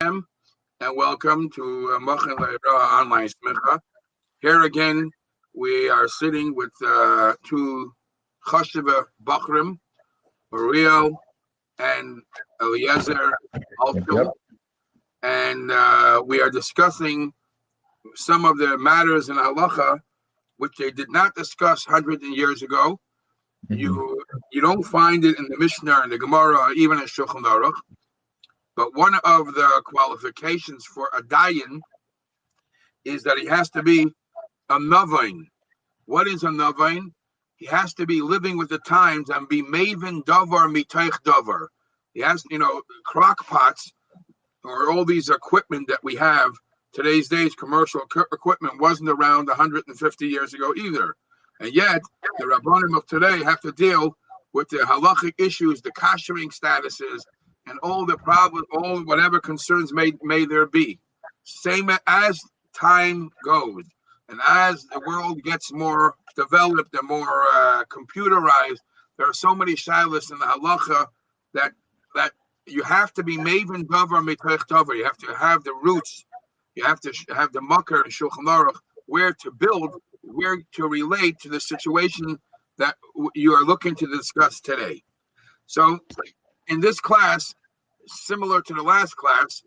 Hashem, and welcome to Mochen Le'ira Online Smicha. Here again, we are sitting with two Chashiva Bachrim, Uriel and Eliezer Altul, and we are discussing some of the matters in halacha which they did not discuss hundreds of years ago. You don't find it in the Mishnah and the Gemara, or even in Shulchan Aruch. But one of the qualifications for a dayan is that he has to be a navain. What is a navain? He has to be living with the times and be maven davar mitaych davar. He has, crock pots or all these equipment that we have today's days. Commercial equipment wasn't around 150 years ago either. And yet, the Rabbanim of today have to deal with the halachic issues, the kashering statuses, and all the problems, all whatever concerns may there be. Same as time goes, and as the world gets more developed and more computerized, there are so many shilas in the halacha that you have to be maven davar mitech davar. You have to have the roots. You have to have the makar and Shulchan Aruch, where to build, where to relate to the situation that you are looking to discuss today. So, in this class, similar to the last class,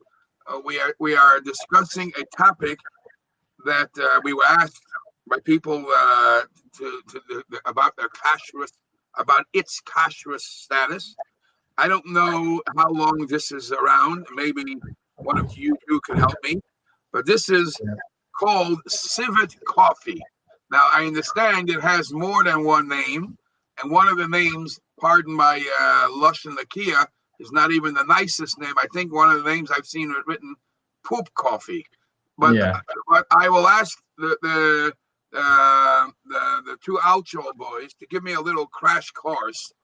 we are discussing a topic that we were asked by people about their kashrus, about its kashrus status. I don't know how long this is around. Maybe one of you two can help me. But this is called civet coffee. Now, I understand it has more than one name, and one of the names, pardon my Lashon Lakia, is not even the nicest name. I think one of the names I've seen written poop coffee. But I will ask the two Alchol boys to give me a little crash course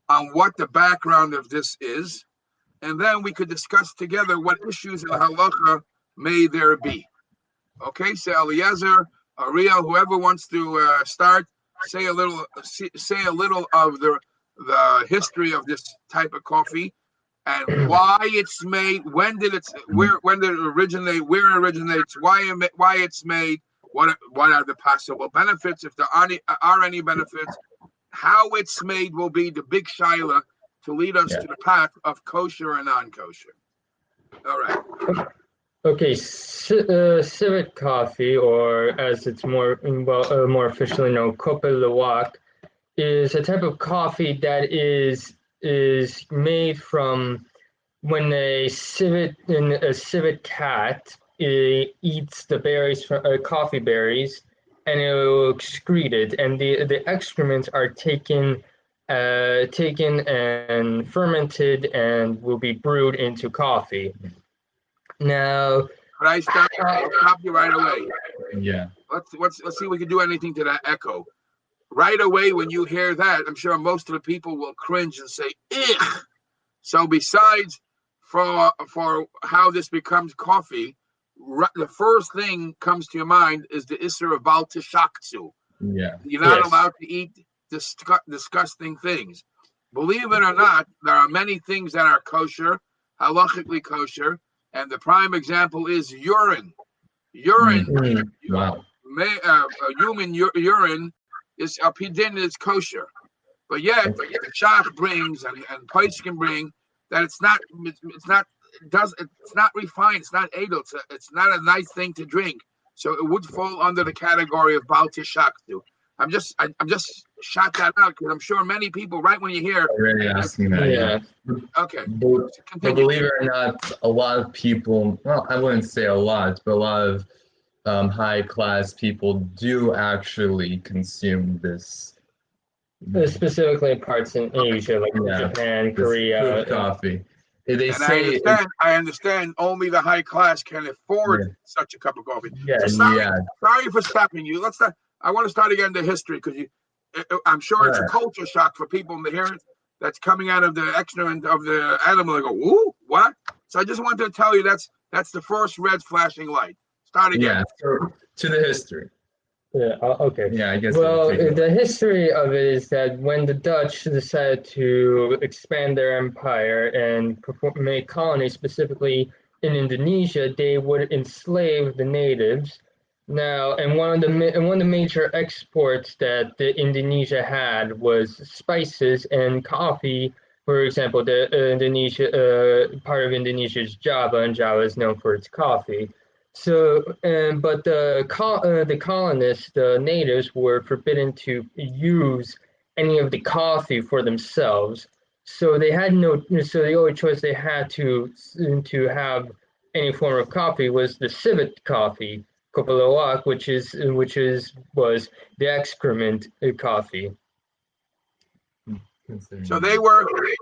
on what the background of this is, and then we could discuss together what issues in halacha may there be. Okay, so Eliezer, Ariel, whoever wants to start, say a little of the history of this type of coffee and why it's made, when did it originate, where it originates, why it's made, what are the possible benefits, if there are any benefits, how it's made will be the big shaila to lead us to the path of kosher and non-kosher. All right. Okay, civet coffee, or as it's more officially known, kope lawak, is a type of coffee that is made from when a civet cat eats the berries from coffee berries, and it will excrete it, and the excrements are taken and fermented and will be brewed into coffee. Now, could I stop you right away? Yeah. Let's see if we can do anything to that echo. Right away, when you hear that, I'm sure most of the people will cringe and say, "Ugh." So, besides for how this becomes coffee, the first thing comes to your mind is the Isser of Bal Tishaktu. Yeah. You're not allowed to eat disgusting things. Believe it or not, there are many things that are kosher, halachically kosher. And the prime example is urine. Wow. Human urine is is kosher, but yet the Shach brings and Paiskin bring that it's not refined. It's not edel. It's not a nice thing to drink. So it would fall under the category of Bal Tishaktu. I'm just shot that out because I'm sure many people, right when you hear already asking that. Yeah. Okay. But believe it or not, a lot of people, well, I wouldn't say a lot, but a lot of high class people do actually consume this. Specifically parts in Asia, like Japan, Korea. Coffee. I understand only the high class can afford such a cup of coffee. Yeah, sorry for stopping you. Let's start. I want to start again the history because I'm sure it's a culture shock for people to hear it. That's coming out of the excrement of the animal. They go, "Ooh, what?" So I just wanted to tell you that's the first red flashing light. Start again. Yeah. So to the history. Yeah. Okay. Yeah, I guess. Well, the history of it is that when the Dutch decided to expand their empire and make colonies, specifically in Indonesia, they would enslave the natives. Now, and one of the major exports that the Indonesia had was spices and coffee. For example, the Indonesia part of Indonesia is Java, and Java is known for its coffee. So, but the colonists, the natives, were forbidden to use any of the coffee for themselves. So they had no. So the only choice they had to have any form of coffee was the civet coffee, Kopelawak, which was the excrement coffee. So they were the.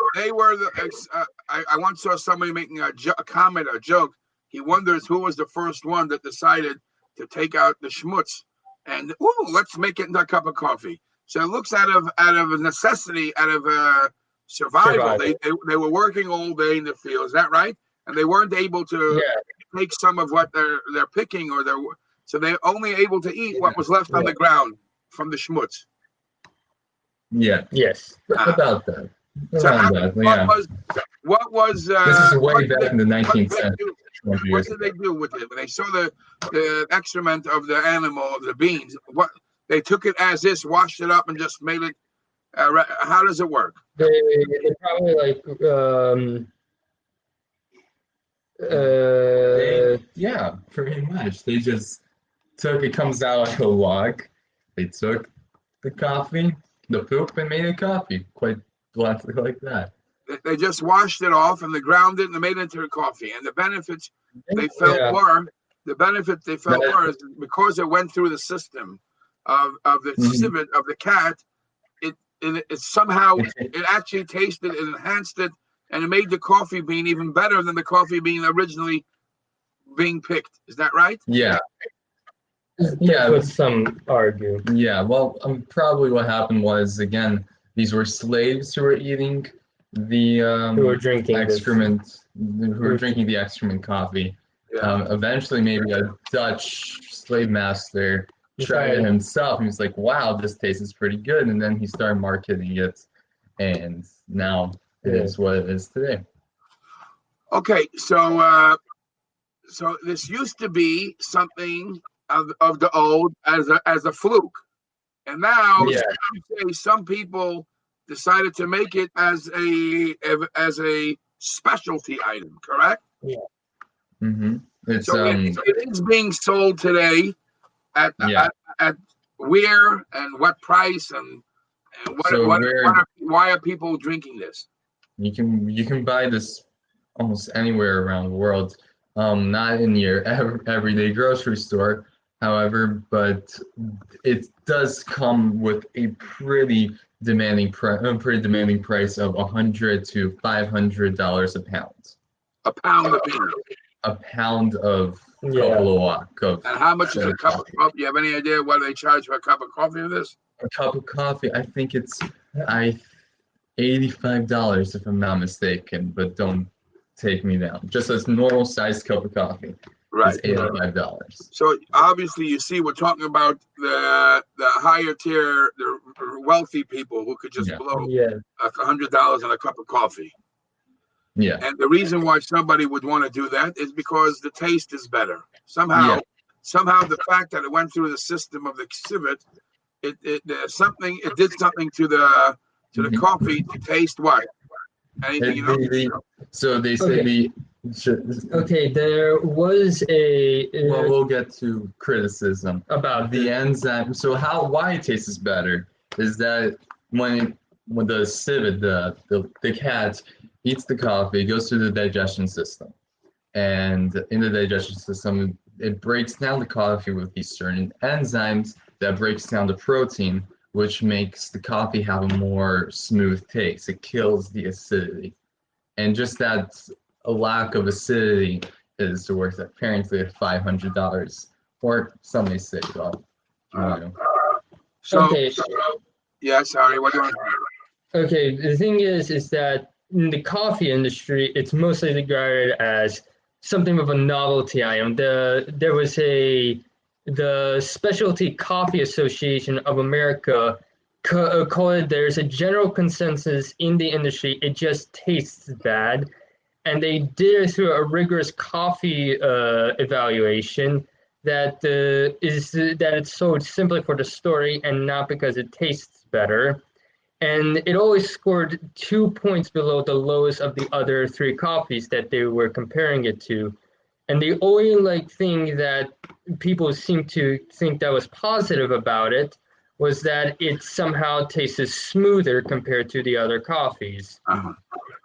I once saw somebody making a comment, a joke. He wonders who was the first one that decided to take out the schmutz and let's make it into a cup of coffee. So it looks out of a necessity, out of survival. They were working all day in the field. Is that right? And they weren't able to take some of what they're picking, so they're only able to eat what was left on the ground from the schmutz. Yeah. Yes. About that. What was this is way back in the 19th century. What did they do with it when they saw the excrement of the animal, of the beans? What they took it as is, washed it up, and just made it. How does it work? They probably yeah, pretty much. They just took it. Comes out like a log. They took the coffee, the poop, and made a coffee. Quite bluntly like that. They just washed it off and they ground it and they made it into a coffee. And the benefits they felt were is because it went through the system of the civet, of the cat, it somehow it actually tasted, it enhanced it, and it made the coffee bean even better than the coffee bean originally being picked. Is that right? Yeah. Yeah, what some argue. Yeah, well, probably what happened was, again, these were slaves who were eating the who were drinking excrement, who were drinking the excrement coffee. Yeah. Eventually, maybe a Dutch slave master tried it himself, and he was like, "Wow, this tastes pretty good," and then he started marketing it, and now it is what it is today. Okay, so this used to be something of the old as a fluke, and now some people decided to make it as a specialty item, correct? Yeah. Mm-hmm. It is being sold today at where and what price and why are people drinking this? You can buy this almost anywhere around the world. Not in your everyday grocery store, however, but it does come with a pretty demanding price of $100 to $500 a pound. A pound of beans. A pound of Kopelawak. And how much is a cup of coffee? You have any idea what they charge for a cup of coffee for this? A cup of coffee, I think it's $85 if I'm not mistaken, but don't take me down. Just a normal sized cup of coffee. Right. It's $85. So obviously you see we're talking about the higher tier, the wealthy people who could just blow $100 on a cup of coffee. Yeah. And the reason why somebody would want to do that is because the taste is better. Somehow the fact that it went through the system of the civet, it did something to the coffee to taste what? Anything you know? So they say there was a well, we'll get to criticism about the enzyme. So why it tastes better is that when the civet, the cat eats the coffee, it goes through the digestion system, and in the digestion system it breaks down the coffee with these certain enzymes that breaks down the protein, which makes the coffee have a more smooth taste. It kills the acidity, and just that a lack of acidity is worth apparently at $500, or some may say, well, sorry, what do you want? Okay, the thing is that in the coffee industry, it's mostly regarded as something of a novelty item. There was the Specialty Coffee Association of America called it. There's a general consensus in the industry. It just tastes bad, and they did it through a rigorous coffee evaluation that it's sold simply for the story and not because it tastes better. And it always scored 2 points below the lowest of the other 3 coffees that they were comparing it to. And the only thing that people seem to think that was positive about it was that it somehow tasted smoother compared to the other coffees.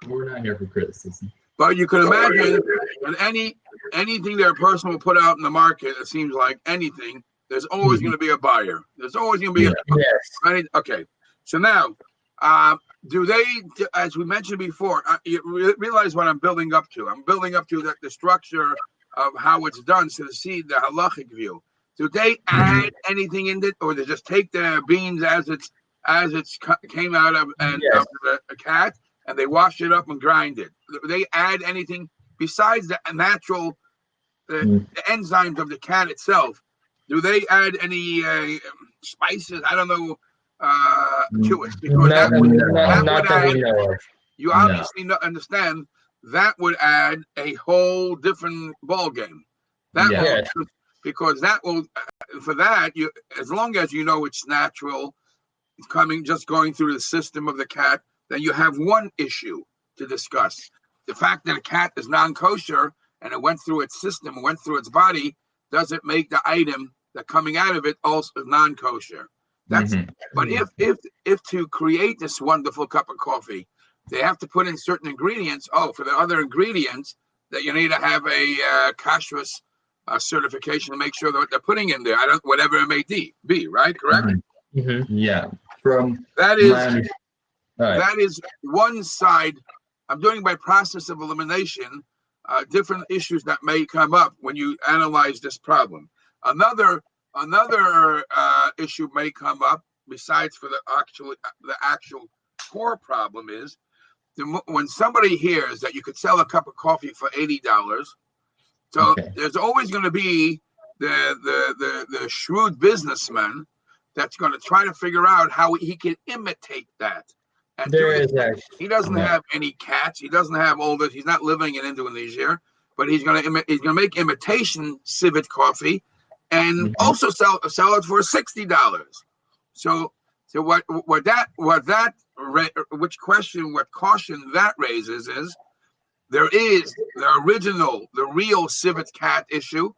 We're not here for criticism. But you can imagine that anything that a person will put out in the market, it seems like anything, there's always going to be a buyer. There's always going to be Yes. Okay. So now, do they, as we mentioned before, you realize what I'm building up to? I'm building up to the structure of how it's done, so to see the halachic view. Do they add anything in it, or they just take the beans as it's came out of of the cat, and they wash it up and grind it? Do they add anything besides the natural the enzymes of the cat itself? Do they add any spices? I don't know to it, because that would add. You obviously understand that would add a whole different ball game. Because that will, for that, you, as long as you know it's natural, just going through the system of the cat, then you have one issue to discuss. The fact that a cat is non-kosher and it went through its system, went through its body, doesn't make the item that coming out of it also non-kosher. That's but if to create this wonderful cup of coffee, they have to put in certain ingredients. For the other ingredients that you need to have a kashrus certification to make sure that what they're putting in there, whatever it may be, right? Correct? Yeah. That is one side. I'm doing by process of elimination different issues that may come up when you analyze this problem. Another issue may come up besides for the actual core problem is when somebody hears that you could sell a cup of coffee for $80. So there's always going to be the shrewd businessman that's going to try to figure out how he can imitate that. And he doesn't have any cats. He doesn't have all this. He's not living in Indonesia, but he's going to make imitation civet coffee, and also sell it for $60. So what caution that raises is there is the real civet cat issue,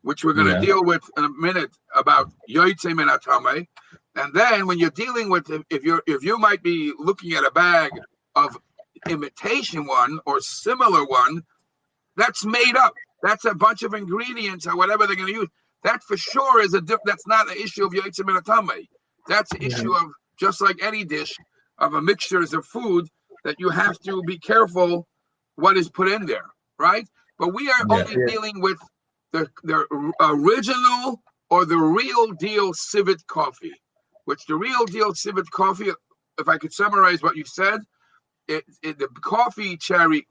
which we're going to deal with in a minute about yoytze min hatame. And then when you're dealing with, if you might be looking at a bag of imitation one or similar one, that's made up. That's a bunch of ingredients or whatever they're going to use. That for sure is that's not the issue of yoytze min hatame. That's the issue of, just like any dish of a mixtures of food, that you have to be careful what is put in there, right? But we are only dealing with the original or the real deal civet coffee, which the real deal civet coffee, if I could summarize what you said, the coffee cherries,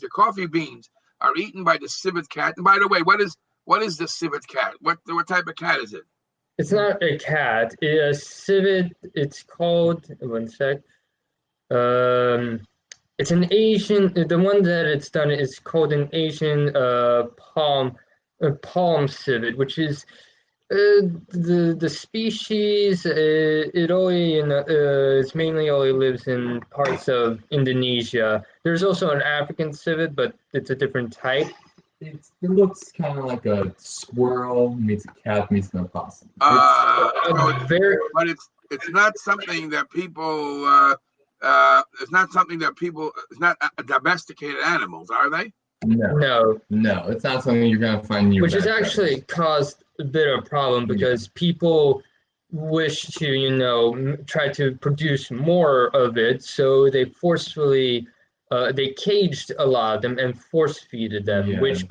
the coffee beans are eaten by the civet cat. And by the way, what is the civet cat? What type of cat is it? It's not a cat. A civet. It's called. One sec. It's an Asian. The one that it's done is called an Asian palm civet, which is the species. It only it's mainly only lives in parts of Indonesia. There's also an African civet, but it's a different type. It looks kind of like a squirrel meets a cat meets an opossum. But it's not something that people. It's not domesticated animals, are they? No, it's not something you're gonna find in your which has actually caused a bit of a problem because people wish to, try to produce more of it, so they forcefully they caged a lot of them and force-feeded them, which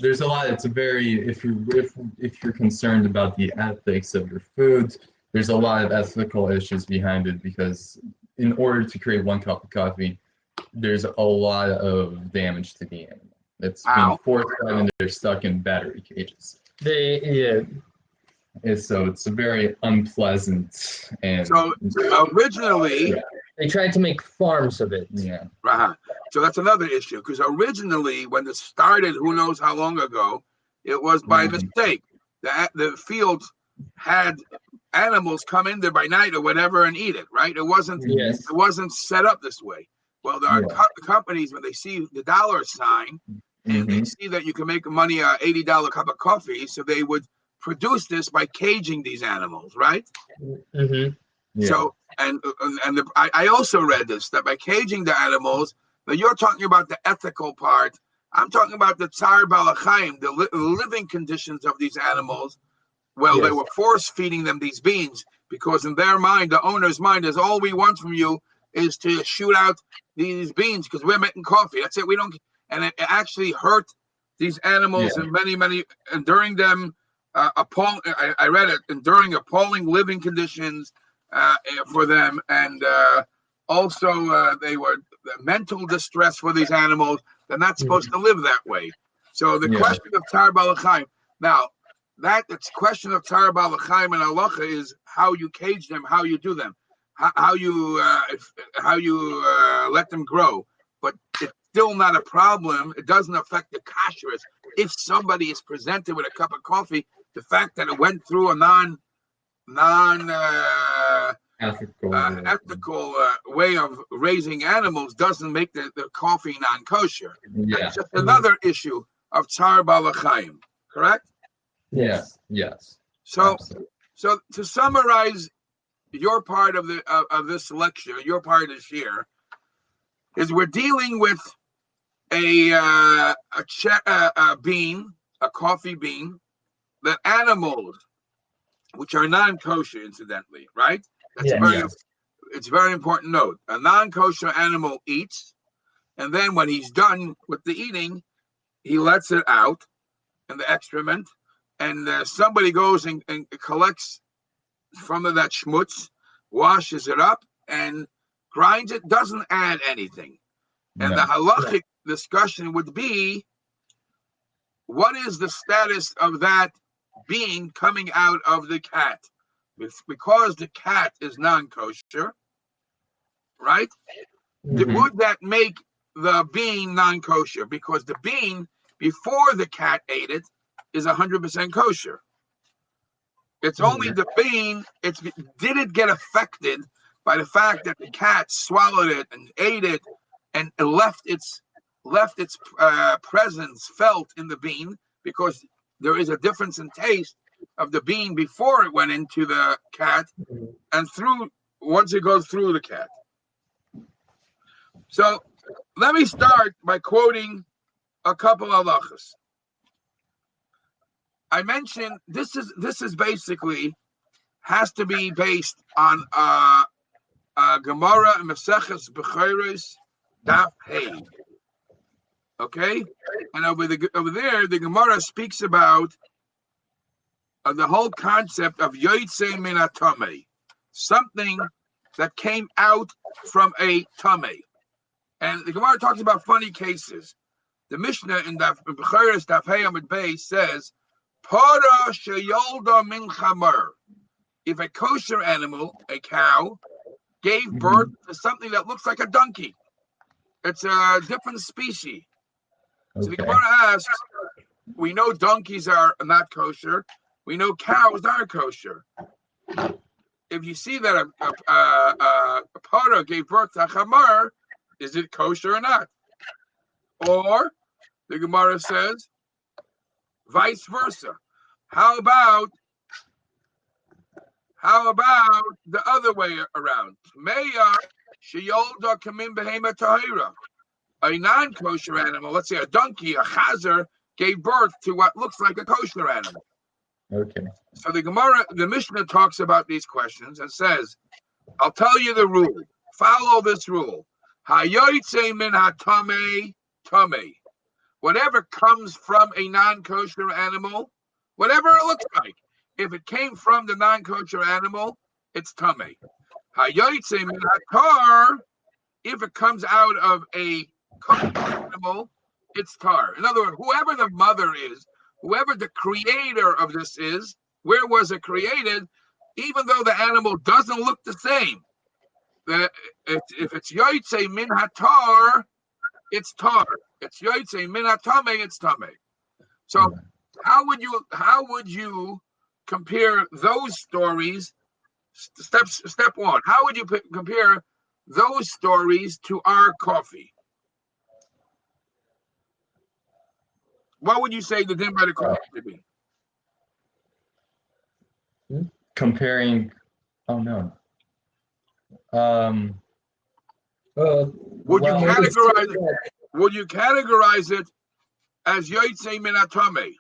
there's a lot. It's a very if you're concerned about the ethics of your foods, there's a lot of ethical issues behind it, because in order to create one cup of coffee, there's a lot of damage to the animal. It's being forced out and they're stuck in battery cages. And so it's a very unpleasant and. So originally, They tried to make farms of it. Yeah. Uh-huh. So that's another issue, because originally, when it started, who knows how long ago, it was by mistake. The fields had animals come in there by night or whatever and eat it, right? It wasn't set up this way. Well, there are companies, when they see the dollar sign and they see that you can make money $80 cup of coffee, so they would produce this by caging these animals, right? So I also read this, that by caging the animals, now you're talking about the ethical part. I'm talking about the tsar balachayim, the living conditions of these animals. Well, they were force feeding them these beans because in their mind, the owner's mind, is all we want from you is to shoot out these beans because we're making coffee. That's it. We don't, and it actually hurt these animals in many, enduring them appalling. I read it, enduring appalling living conditions for them, and also they were mental distress for these animals. They're not supposed to live that way. So the question of Tar Balachayim. Now, the question of Tar Balachayim and halacha is how you cage them, how you do them, how you let them grow. But it's still not a problem. It doesn't affect the kashrus. If somebody is presented with a cup of coffee, the fact that it went through a ethical way of raising animals doesn't make the coffee non-kosher. That's just another issue of Tsar Balachayim, correct? Yes. So to summarize your part of this lecture, your part is here, is we're dealing with a bean, a coffee bean, that animals, which are non-kosher, incidentally, right? It's very important note. A non-kosher animal eats, and then when he's done with the eating, he lets it out in the excrement, and somebody goes and collects from that schmutz, washes it up, and grinds it, doesn't add anything. And the halachic discussion would be, what is the status of that being coming out of the cat? Because the cat is non-kosher, right? Would that make the bean non-kosher? Because the bean, before the cat ate it, is 100% kosher. It's only the bean, did it get affected by the fact that the cat swallowed it and ate it and left its presence felt in the bean, because there is a difference in taste of the bean before it went into the cat and once it goes through the cat. So let me start by quoting a couple of halachas. I mentioned this is basically has to be based on Gemara and Maseches Bechoros Daf Hey. Okay, and over there, the Gemara speaks about the whole concept of Yotzei Min HaTamei, something that came out from a tamei. And the Gemara talks about funny cases. The Mishnah in Bechoros Daf Hey Amud Beis says, Para sheyolda min chamar. If a kosher animal, a cow, gave birth to something that looks like a donkey, it's a different species. So the Gemara asks, we know donkeys are not kosher. We know cows are kosher. If you see that a para gave birth to a chamar, is it kosher or not? Or the Gemara says, vice versa. How about the other way around? Meya sheyolda kamim behema tahira. A non-kosher animal, let's say a donkey, a chazer, gave birth to what looks like a kosher animal. Okay. So the Mishnah talks about these questions and says, I'll tell you the rule. Follow this rule. Hayotzei min hatamei tamei. Whatever comes from a non-kosher animal, whatever it looks like, if it came from the non-kosher animal, it's tamei. Hayotzei min hatar. If it comes out of a kosher animal, it's tar. In other words, whoever the mother is, whoever the creator of this is, where was it created? Even though the animal doesn't look the same, if it's yoytze min hatar, it's tar. It's yoytze min hatame, it's tame. So how would you compare those stories? Step one. How would you compare those stories to our coffee? What would you say the din by the coffee to be? Comparing, oh no. Would you categorize it as yoytze min hatame?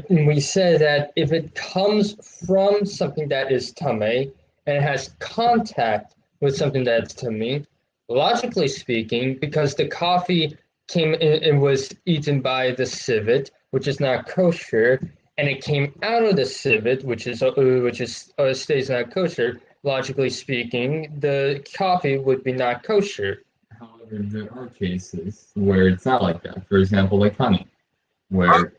We say that if it comes from something that is tame and it has contact with something that's tame, logically speaking, because the coffee came in and was eaten by the civet, which is not kosher, and it came out of the civet, which stays not kosher. Logically speaking, the coffee would be not kosher. However, there are cases where it's not like that. For example, like honey, where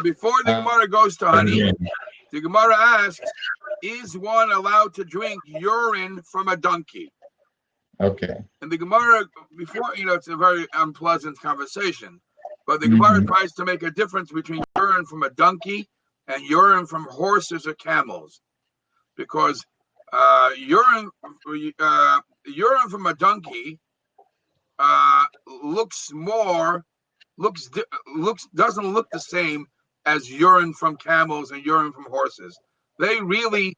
before the Gemara goes to honey, the Gemara asks, is one allowed to drink urine from a donkey? Okay. And the Gemara, before, it's a very unpleasant conversation, but the Gemara tries to make a difference between urine from a donkey and urine from horses or camels. Because urine from a donkey doesn't look the same as urine from camels and urine from horses. They really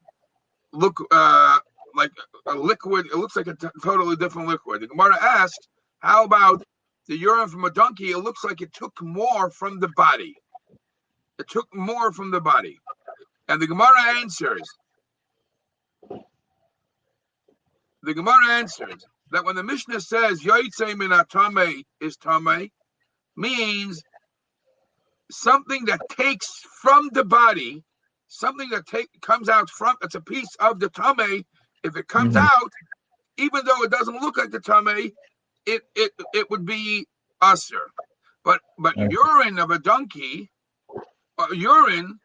look like a liquid. It looks like a totally different liquid. The Gemara asked, how about the urine from a donkey? It looks like it took more from the body. It took more from the body. And the Gemara answers that when the Mishnah says yoytze min hatame is tame, means something that takes from the body, something that comes out from, it's a piece of the tame. If it comes out, even though it doesn't look like the tame, it would be usher. But urine of a donkey, urine,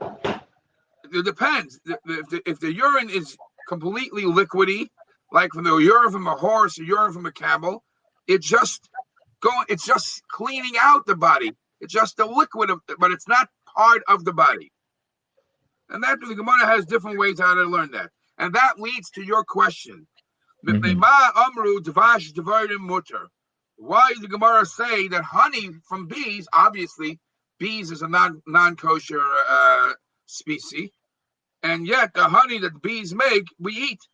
it depends. If the urine is completely liquidy, like from the urine from a horse or urine from a camel, it's just cleaning out the body. It's just a liquid, but it's not part of the body. And that the Gemara has different ways how to learn that. And that leads to your question. Why does the Gemara say that honey from bees, obviously bees is a non-kosher species, and yet the honey that bees make, we eat.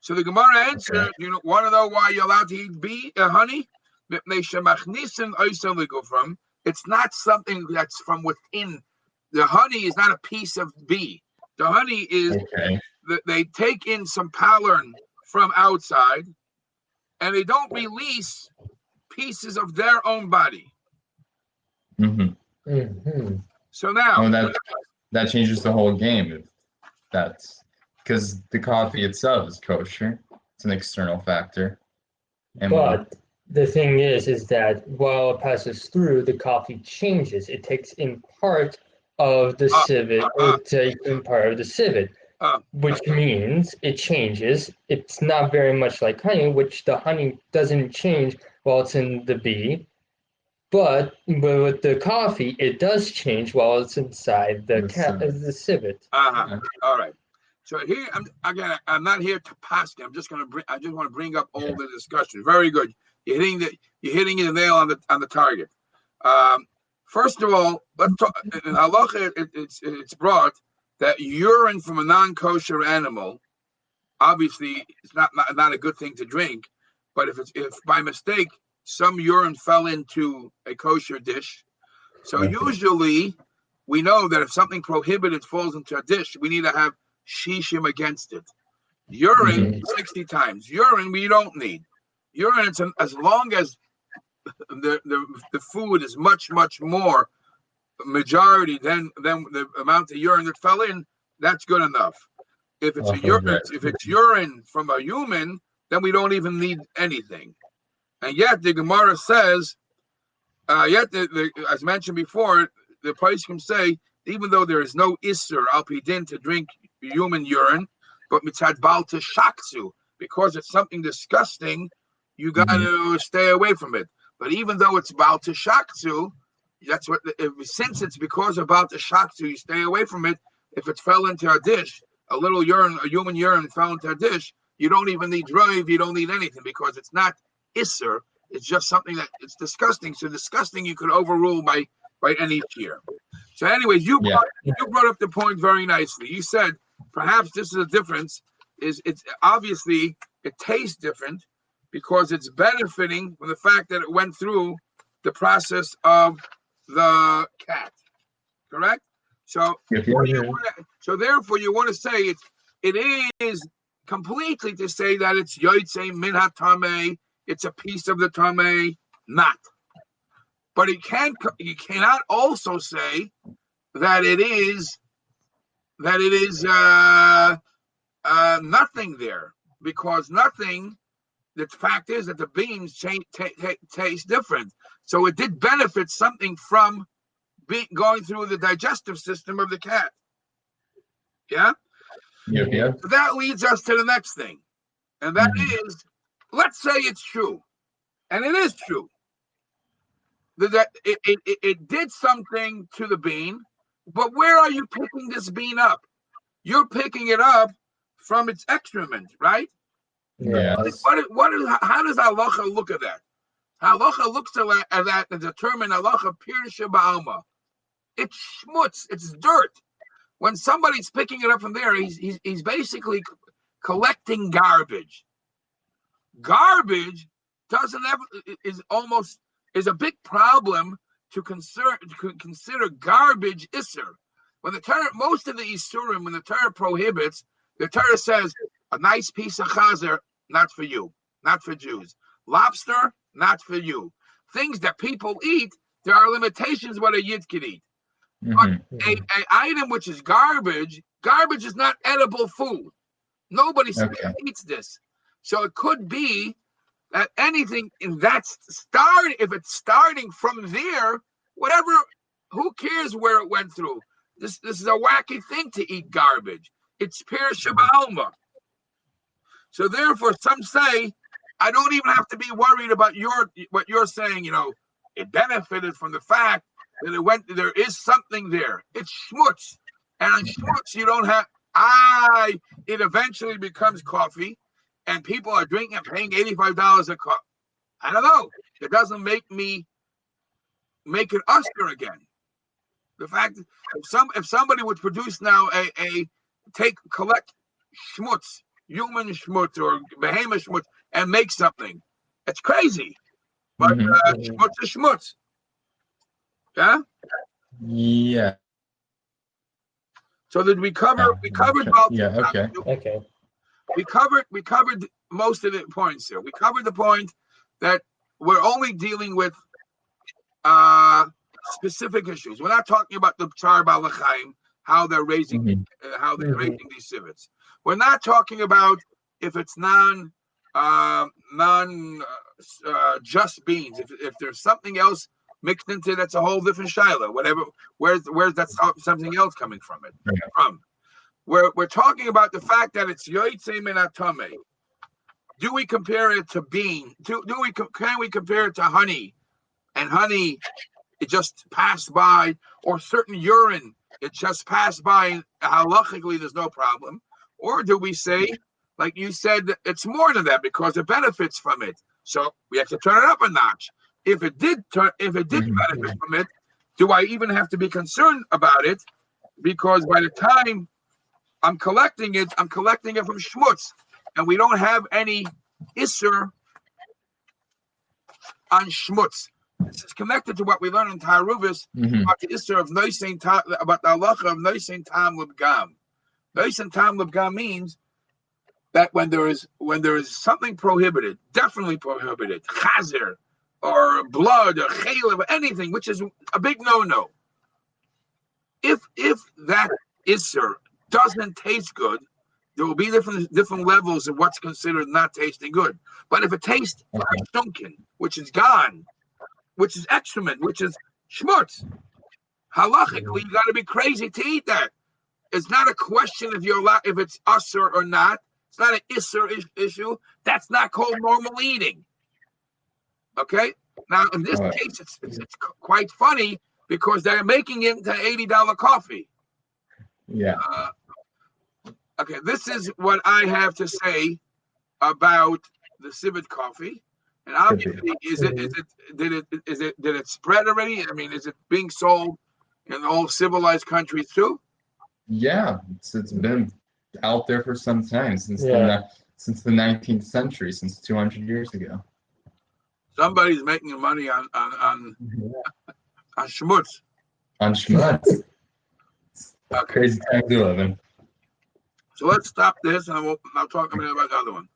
So the Gemara answer, you want to know why you're allowed to eat honey? It's not something that's from within. The honey is not a piece of bee. The honey is they take in some pollen from outside, and they don't release pieces of their own body. So now that changes the whole game. That's because the coffee itself is kosher. It's an external factor. But the thing is that while it passes through, the coffee changes. It takes in part of the civet, which means it changes. It's not very much like honey, which the honey doesn't change while it's in the bee. But with the coffee, it does change while it's inside the civet. All right. So here, I'm not here to pass. I just want to bring up all the discussion. Very good. You're hitting the nail on the target. First of all, let's talk. In halacha, it's brought that urine from a non-kosher animal, obviously, it's not a good thing to drink. But if by mistake some urine fell into a kosher dish, so usually we know that if something prohibited falls into a dish, we need to have shishim against it. Urine 60 times. Urine we don't need. Urine, as long as the food is much more majority than the amount of urine that fell in, that's good enough. If it's urine from a human, then we don't even need anything. And yet the Gemara says, as mentioned before, the place can say, even though there is no isser al pidin to drink human urine, but mitzad balta shaksu, because it's something disgusting, you got to stay away from it. But even though it's balta shaksu, that's what. Since it's because of balta shaksu, you stay away from it. If it fell into a dish, a little urine, a human urine fell into a dish, you don't even need drive, you don't need anything, because it's not isser. It's just something that it's disgusting. So disgusting, you could overrule by any year. So, anyways, you brought up the point very nicely. You said perhaps this is a difference. It's obviously it tastes different because it's benefiting from the fact that it went through the process of the cat. Correct? So, so therefore, you want to say it is completely to say that it's yotzei min hatamei. It's a piece of the tamei, not. But you cannot also say that it is nothing there, because nothing. The fact is that the beans taste different. So it did benefit something from going through the digestive system of the cat. Yeah? Yep. So that leads us to the next thing. And that is, let's say it's true. And it is true. That it did something to the bean, but where are you picking this bean up? You're picking it up from its excrement, right? Yes. How does halacha look at that? Halacha looks at that to determine halacha pirsha ba'alma. It's schmutz, it's dirt. When somebody's picking it up from there, he's basically collecting garbage. Garbage is a big problem to consider garbage isser. When the Torah, most of the isurim, when the Torah prohibits, the Torah says a nice piece of chazer, not for you, not for Jews. Lobster, not for you. Things that people eat, there are limitations what a yid can eat. But a item which is garbage is not edible food. Nobody eats this. So it could be that anything in that if it's starting from there, whatever, who cares where it went through? This is a wacky thing to eat garbage. It's pirsha ba'alma. So therefore, some say, I don't even have to be worried about what you're saying. It benefited from the fact that there is something there. It's schmutz. And on schmutz, you don't have, it eventually becomes coffee, and people are drinking and paying $85 a cup. I don't know. It doesn't make it usher again. The fact that if somebody would produce now collect schmutz, human schmutz or behemoth schmutz, and make something, it's crazy. But schmutz is schmutz. Yeah. Yeah. So did we cover? We covered about. Yeah. Okay. Okay. We covered most of the points here. We covered the point that we're only dealing with specific issues. We're not talking about the Tsar Balachaim, how they're raising these civets. We're not talking about if it's just beans. If there's something else mixed into, that's a whole different shiloh. Whatever, where's that something else coming from it? From we're talking about the fact that it's yotzei min hatamei. Do we compare it to bean? Can we compare it to honey? And honey, it just passed by, or certain urine, it just passed by, and halachically there's no problem. Or do we say, like you said, it's more than that because it benefits from it? So we have to turn it up a notch. If it did benefit from it, do I even have to be concerned about it? Because by the time I'm collecting it from schmutz, and we don't have any isser on schmutz. This is connected to what we learned in Taruvis about the isser of noisein about the halacha of noisein tam l'bgam. Noisein tam l'bgam means that when there is something prohibited, definitely prohibited, chazer or blood or chaylev or anything, which is a big no-no. If that isser doesn't taste good, there will be different levels of what's considered not tasting good. But if it tastes stunken, which is gone, which is excrement, which is schmutz, halachically, you got to be crazy to eat that. it's not a question if you're allowed, if it's usser or not. It's not an isser issue. That's not called normal eating. Okay. Now in this case, it's quite funny because they're making it into $80 coffee. Yeah. Okay. This is what I have to say about the civet coffee. And obviously, did it spread already? I mean, is it being sold in all civilized countries too? Yeah, it's been out there for some time since the 19th century, since 200 years ago. Somebody's making money on schmutz. On schmutz. Okay. Crazy times we live in. So let's stop this, and I'll talk a minute about the other one.